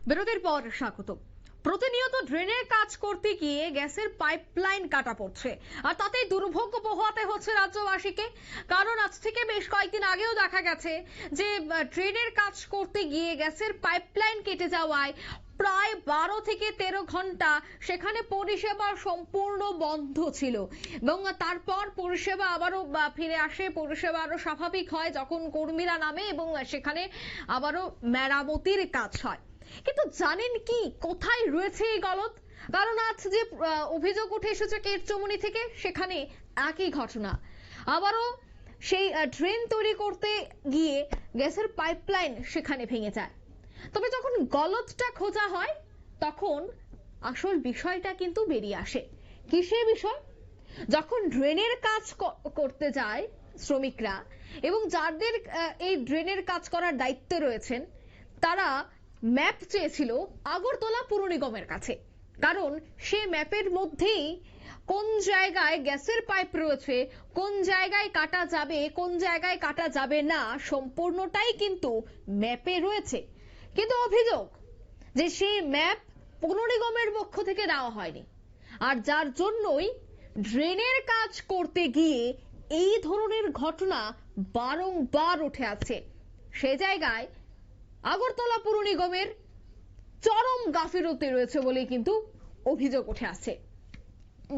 বিরতির পর স্বাগত। প্রতিনিয়ত ড্রেনের কাজ করতে গিয়ে গ্যাসের পাইপলাইন কাটা পড়ছে, আর তাতেই দুর্ভোগ পোহাতে হচ্ছে রাজ্যবাসীকে। কারণ আজ থেকে বেশ কয়েকদিন আগেও দেখা গেছে যে ড্রেনের কাজ করতে গিয়ে গ্যাসের পাইপলাইন কেটে যাওয়ায় প্রায় 12 থেকে 13 ঘন্টা সেখানে পরিষেবা সম্পূর্ণ বন্ধ ছিল, এবং তারপর পরিষেবা আবারও ফিরে আসে, পরিষেবা আরো স্বাভাবিক হয় যখন কর্মীরা নামে এবং সেখানে আবারও মেরামতির কাজ হয়। কিন্তু জানেন কি কোথায় রয়েছে এই গলদ? কারণ আজ যে অভিযোগ উঠে এসেছে কেরচমনি থেকে, সেখানে একই ঘটনা। আবারও সেই ড্রেন তৈরি করতে গিয়ে গ্যাসের পাইপলাইন সেখানে ভেঙে যায়। তবে যখন গলদটা খোঁজা হয় তখন আসল বিষয়টা কিন্তু বেরিয়ে আসে। কিসের বিষয়? যখন ড্রেনের কাজ করতে যায় শ্রমিকরা এবং যাদের এই ড্রেনের কাজ করার দায়িত্ব রয়েছেন, তারা ম্যাপ চেয়েছিল আগরতলা পুর নিগমের কাছে। কারণ সে ম্যাপের মধ্যেই কোন জায়গায় গ্যাসের পাইপ রয়েছে, কোন জায়গায় কাটা যাবে, কোন জায়গায় কাটা যাবে না, সম্পূর্ণটাই কিন্তু ম্যাপে রয়েছে। কিন্তু অভিযোগ যে সেই ম্যাপ পুর নিগমের পক্ষ থেকে দেওয়া হয়নি, আর যার জন্যই ড্রেনের কাজ করতে গিয়ে এই ধরনের ঘটনা বারংবার উঠে আসছে। সে জায়গায় আগরতলা পুর নিগমের চরম গাফিলতি রয়েছে বলে কিন্তু অভিযোগ উঠে আসছে।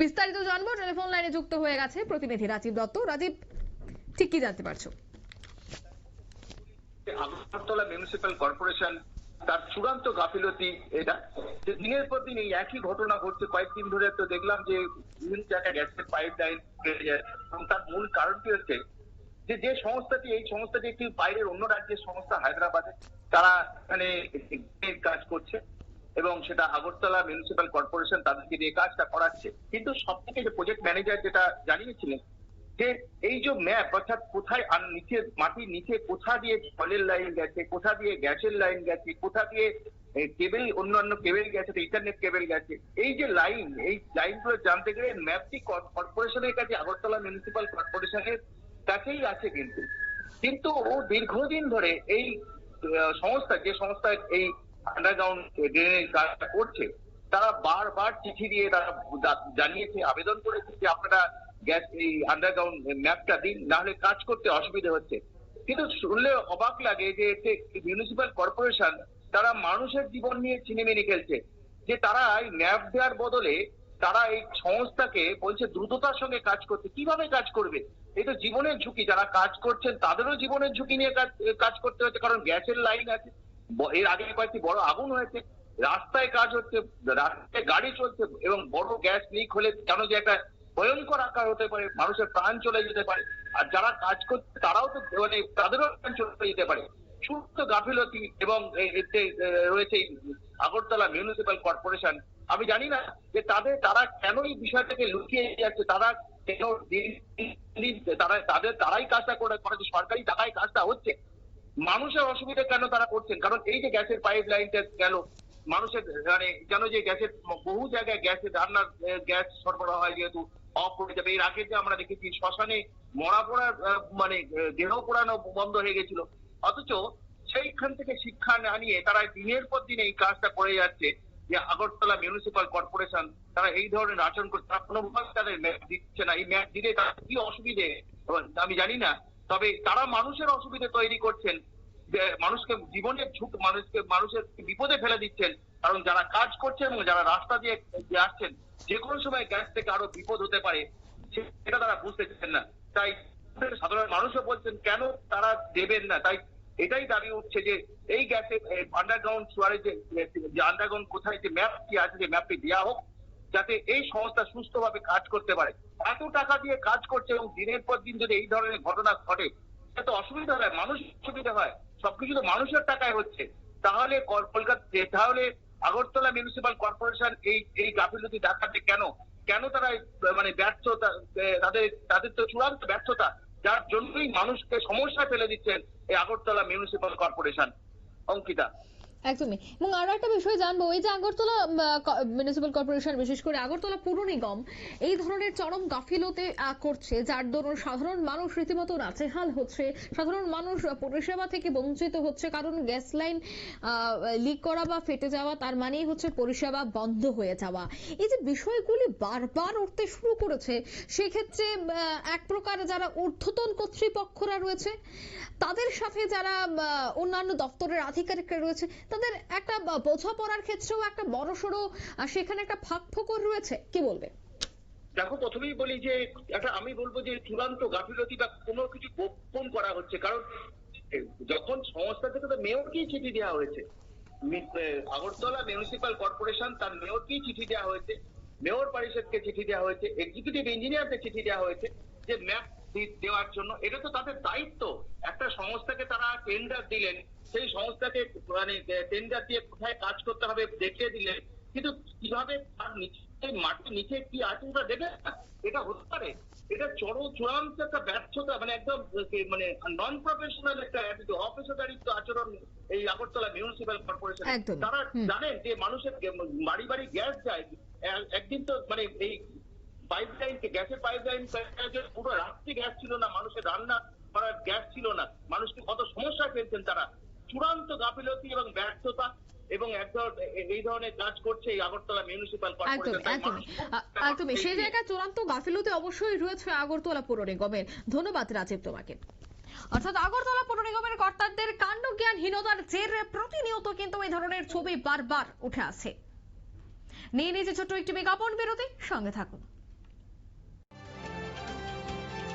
বিস্তারিত জানবো, টেলিফোন লাইনে যুক্ত হয়ে গেছে প্রতিনিধি রাজীব দত্ত। রাজীব, ঠিক কি জানতে পারছো? আগরতলা মিউনিসিপ্যাল কর্পোরেশন তার চূড়ান্ত গাফিলতি এটা, যে দিনের পর দিন এই একই ঘটনা ঘটছে। কয়েকদিন ধরে তো দেখলাম যে বিভিন্ন জায়গায় গ্যাসের পাইপ লাইন কেটে যায়, এবং তার মূল কারণটি হচ্ছে যে সংস্থাটি, এই সংস্থাটি একটি বাইরের অন্য রাজ্যের সংস্থা, হায়দ্রাবাদে, তারা এখানে কাজ করছে এবং সেটা আগরতলা মিউনিসিপ্যাল কর্পোরেশন তাদেরকে দিয়ে কাজটা করাচ্ছে। কিন্তু সব থেকে যে প্রজেক্ট ম্যানেজার যেটা জানিয়েছিলেন যে এই যে ম্যাপ, অর্থাৎ কোথায় নিচে মাটির নিচে কোথা দিয়ে জলের লাইন গেছে, কোথা দিয়ে গ্যাসের লাইন গেছে, কোথা দিয়ে কেবল, অন্যান্য কেবল গেছে, ইন্টারনেট কেবল গেছে, এই যে লাইন, এই লাইনগুলো জানতে গেলে ম্যাপটি কর্পোরেশনের কাছে, আগরতলা মিউনিসিপ্যাল কর্পোরেশনের কাছেই আছে। কিন্তু দীর্ঘদিন ধরে এই সংস্থা, যে সংস্থা এই আন্ডারগ্রাউন্ড ড্রেনেজ কাজটা করছে, তারা বারবার চিঠি দিয়ে তারা জানিয়েছে, আবেদন করেছে যে আপনারা গ্যাস এই আন্ডারগ্রাউন্ড ম্যাপটা দিন, না হলে কাজ করতে অসুবিধা হচ্ছে। কিন্তু শুনলে অবাক লাগে যে মিউনিসিপ্যাল কর্পোরেশন তারা মানুষের জীবন নিয়ে ছিনিমিনি খেলছে, যে তারা এই ম্যাপ দেওয়ার বদলে তারা এই সংস্থাকে বলছে দ্রুততার সঙ্গে কাজ করতে। কিভাবে কাজ করবে? এই তো জীবনের ঝুঁকি, যারা কাজ করছেন তাদেরও জীবনের ঝুঁকি নিয়ে কাজ করতে হচ্ছে, কারণ গ্যাসের লাইন আছে, এর আগে কয়েকটি বড় আগুন হয়েছে, রাস্তায় কাজ হচ্ছে, রাস্তায় গাড়ি চলছে, এবং বড় গ্যাস লিক হলে কেন যে একটা ভয়ঙ্কর আকার হতে পারে, মানুষের প্রাণ চলে যেতে পারে, আর যারা কাজ করছে তারাও তো মানে তাদেরও প্রাণ চলে যেতে পারে। শুধু গাফিলতি এবং এতে রয়েছে আগরতলা মিউনিসিপ্যাল কর্পোরেশন। আমি জানি না যে তারা কেন এই বিষয়টাকে লুকিয়ে যাচ্ছে, তারা কেন তারাই কাজটা করে, সরকারি টাকায় কাজটা হচ্ছে, মানুষের অসুবিধা কেন তারা করছেন? কারণ এই যে গ্যাসের পাইপ লাইনটা গেল, মানুষের মানে কেন যে গ্যাসের বহু জায়গায় গ্যাসের রান্নার গ্যাস সরবরাহ হয়, যেহেতু অফ করে যাবে। এর আগে যে আমরা দেখেছি শ্মশানে মরা পড়ার মানে দেহ পোড়ানো বন্ধ হয়ে গেছিল, অথচ সেইখান থেকে শিক্ষা না নিয়ে তারা দিনের পর দিন এই কাজটা করে যাচ্ছে। যে আগরতলা মিউনিসিপ্যাল কর্পোরেশন তারা এই ধরনের আচরণ করছে, তারা কোনোভাবে তাদের ম্যাপ দিচ্ছে না। এই ম্যাপ দিলে তার কি অসুবিধে আমি জানি না, তবে তারা মানুষের অসুবিধা তৈরি করছেন, মানুষকে জীবনের ঝুঁকি, মানুষের বিপদে ফেলে দিচ্ছেন। কারণ যারা কাজ করছেন এবং যারা রাস্তা দিয়ে আসছেন, যে কোনো সময় গ্যাস থেকে আরো বিপদ হতে পারে, সেটা তারা বুঝতে চান না। তাই সাধারণ মানুষও বলছেন কেন তারা দেবেন না। তাই এটাই দাবি উঠছে যে এই গ্যাসের আন্ডারগ্রাউন্ড সুয়ারে যে আন্ডারগ্রাউন্ড কোথায় যে ম্যাপটি আছে, যে ম্যাপটি দেওয়া হোক, যাতে এই সংস্থা সুস্থভাবে কাজ করতে পারে। এত টাকা দিয়ে কাজ করছে এবং দিনের পর দিন যদি এই ধরনের ঘটনা ঘটে, এত অসুবিধা হয়, মানুষ অসুবিধা হয়, সবকিছু তো মানুষের টাকায় হচ্ছে। তাহলে তাহলে আগরতলা মিউনিসিপ্যাল কর্পোরেশন এই গাফিলতি দেখাচ্ছে কেন? কেন তারা মানে ব্যর্থতা, তাদের তো চূড়ান্ত ব্যর্থতা, যার জন্যই মানুষকে সমস্যা ফেলে দিচ্ছেন এই আগরতলা মিউনিসিপ্যাল কর্পোরেশন। অঙ্কিতা। একদমই। এবং আরো একটা বিষয় জানবো, এই যে আগরতলা মিউনিসিপ্যাল কর্পোরেশন, বিশেষ করে আগরতলা পুর নিগম এই ধরনের চরম গাফিলতি করছে, যার দরুন সাধারণ মানুষ রীতিমতো নাজেহাল হচ্ছে, সাধারণ মানুষ পরিষেবা থেকে বঞ্চিত হচ্ছে। কারণ গ্যাস লাইন লিক করা বা ফেটে যাওয়া তার মানেই হচ্ছে পরিষেবা বন্ধ হয়ে যাওয়া। এই যে বিষয়গুলি বারবার উঠতে শুরু করেছে, সেক্ষেত্রে এক প্রকার যারা ঊর্ধ্বতন কর্তৃপক্ষরা রয়েছে তাদের সাথে যারা অন্যান্য দপ্তরের আধিকারিকরা রয়েছে, তাদের একটা বোঝাপড়ার ক্ষেত্রেও একটা বড়সড় সেখানে একটা ফাঁকফোকর রয়েছে, কি বলবে? দেখো, প্রথমেই বলি যে আমি বলবো যে চূড়ান্ত গাফিলতি বা কোনো কিছু গোপন করা হচ্ছে। কারণ যখন সংস্থা থেকে তো মেয়রকেই চিঠি দেওয়া হয়েছে, আগরতলা মিউনিসিপ্যাল কর্পোরেশন তার মেয়রকেই চিঠি দেওয়া হয়েছে, মেয়র পরিষদকে চিঠি দেওয়া হয়েছে, এক্সিকিউটিভ ইঞ্জিনিয়ারকে চিঠি দেওয়া হয়েছে যে ম্যাপ দেওয়ার জন্য। এটা তো তাদের দায়িত্ব। একটা সংস্থাকে তারা টেন্ডার দিলেন, সেই সংস্থাকে মানে টেন্ডার দিয়ে কোথায় কাজ করতে হবে দেখিয়ে দিলেন, কিন্তু কিভাবে তার নিচে মাটির নিচে কি আছে ওটা দেখে না। এটা হতে পারে? এটা চূড়ান্ত একটা ব্যর্থতা, মানে একদম মানে নন প্রফেশনাল একটা অপেশাদারিত্ব আচরণ এই আগরতলা মিউনিসিপ্যাল কর্পোরেশন। একদম। তারা জানেন যে মানুষের বাড়ি বাড়ি গ্যাস যায়। একদিন তো মানে এই পাইপলাইন, গ্যাসের পাইপলাইন পুরো রাত্রি গ্যাস ছিল না, মানুষের রান্না করার গ্যাস ছিল না, মানুষকে কত সমস্যায় ফেলছেন তারা। চূড়ান্ত গাফিলতি এবং ব্যর্থতা এবং এই ধরনের কাজ করছে এই আগরতলা মিউনিসিপ্যাল কর্পোরেশন। একদমই সেই জায়গায় চূড়ান্ত গাফিলতি অবশ্যই রয়েছে আগরতলা পৌর নিগমের। ধন্যবাদ রাজীব তোমাকে। অর্থাৎ আগরতলা পৌর নিগমের কর্তাদের কাণ্ডজ্ঞানহীনতার জেরে প্রতিনিয়ত কিন্তু এই ধরনের ছবি বারবার উঠে আসে। নিয়ে নিয়েছে ছোট্ট একটি বিজ্ঞাপন বিরতি, সঙ্গে থাকুন।